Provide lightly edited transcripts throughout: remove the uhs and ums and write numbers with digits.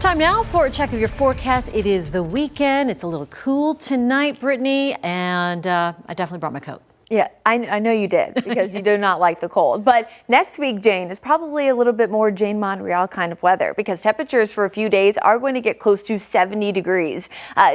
Time now for a check of your forecast. It is the weekend. It's a little cool tonight, Brittany, and I definitely brought my coat. Yeah, I know you did, because you do not like the cold. But next week, Jane, is probably a little bit more Jane Montreal kind of weather, because temperatures for a few days are going to get close to 70 degrees.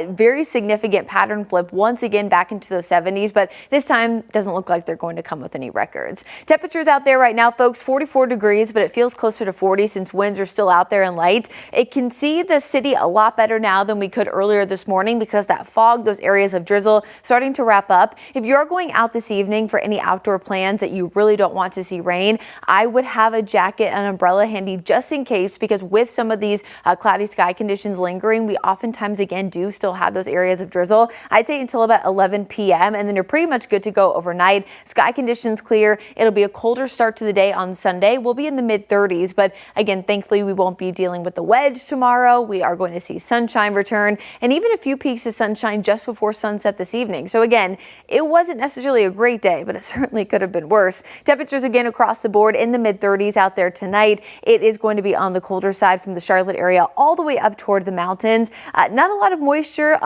Very significant pattern flip once again back into those 70s, but this time doesn't look like they're going to come with any records. Temperatures out there right now, folks, 44 degrees, but it feels closer to 40 since winds are still out there and light. It can see the city a lot better now than we could earlier this morning, because that fog, those areas of drizzle starting to wrap up. If you're going out this evening for any outdoor plans that you really don't want to see rain, I would have a jacket and umbrella handy just in case, because with some of these cloudy sky conditions lingering, we oftentimes again do still have those areas of drizzle. I'd say until about 11 p.m. and then you're pretty much good to go overnight. Sky conditions clear. It'll be a colder start to the day on Sunday. We'll be in the mid 30s, but again, thankfully we won't be dealing with the wedge tomorrow. We are going to see sunshine return and even a few peaks of sunshine just before sunset this evening. So again, it wasn't necessarily a great day, but it certainly could have been worse. Temperatures again across the board in the mid 30s out there tonight. It is going to be on the colder side from the Charlotte area all the way up toward the mountains. Not a lot of moisture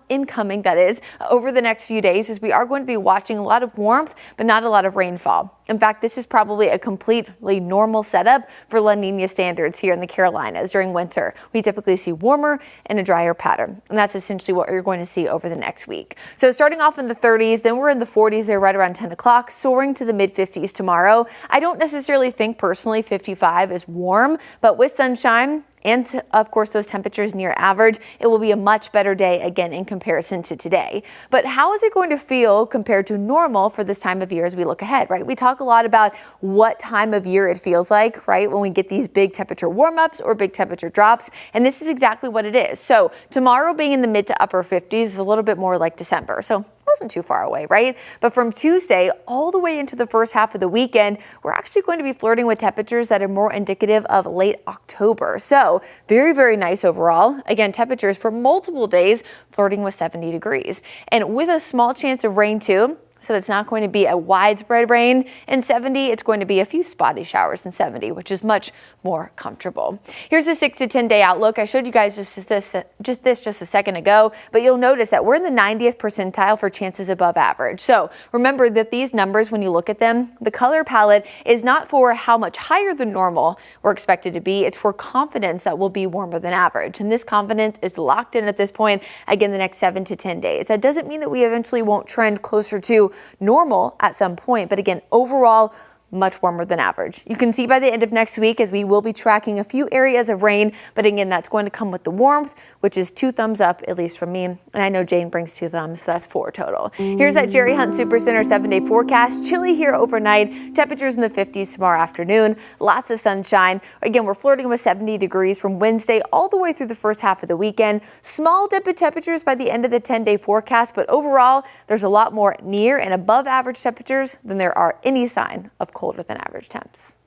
incoming, that is, over the next few days, as we are going to be watching a lot of warmth, but not a lot of rainfall. In fact, this is probably a completely normal setup for La Nina standards here in the Carolinas during winter. We typically see warmer and a drier pattern, and that's essentially what you're going to see over the next week. So starting off in the 30s, then we're in the 40s there right around 10 o'clock, soaring to the mid 50s tomorrow. I don't necessarily think personally 55 is warm, but with sunshine and of course those temperatures near average, it will be a much better day again in comparison to today. But how is it going to feel compared to normal for this time of year as we look ahead, right? We talk a lot about what time of year it feels like, right, when we get these big temperature warm-ups or big temperature drops, and this is exactly what it is. So tomorrow being in the mid to upper 50s is a little bit more like December. So wasn't too far away, right? But from Tuesday all the way into the first half of the weekend, we're actually going to be flirting with temperatures that are more indicative of late October. So very, very nice overall. Again, temperatures for multiple days flirting with 70 degrees and with a small chance of rain too. So it's not going to be a widespread rain in 70. It's going to be a few spotty showers in 70, which is much more comfortable. Here's the 6 to 10 day outlook. I showed you guys just a second ago, but you'll notice that we're in the 90th percentile for chances above average. So remember that these numbers, when you look at them, the color palette is not for how much higher than normal we're expected to be. It's for confidence that we'll be warmer than average. And this confidence is locked in at this point, again, the next 7 to 10 days. That doesn't mean that we eventually won't trend closer to normal at some point, but again, overall, much warmer than average. You can see by the end of next week, as we will be tracking a few areas of rain, but again, that's going to come with the warmth, which is 2 thumbs up, at least from me. And I know Jane brings 2 thumbs, so that's 4 total. Here's that Jerry Hunt Supercenter 7-day forecast. Chilly here overnight, temperatures in the 50s tomorrow afternoon, lots of sunshine. Again, we're flirting with 70 degrees from Wednesday all the way through the first half of the weekend. Small dip in temperatures by the end of the 10-day forecast, but overall, there's a lot more near and above average temperatures than there are any sign of colder than average temps.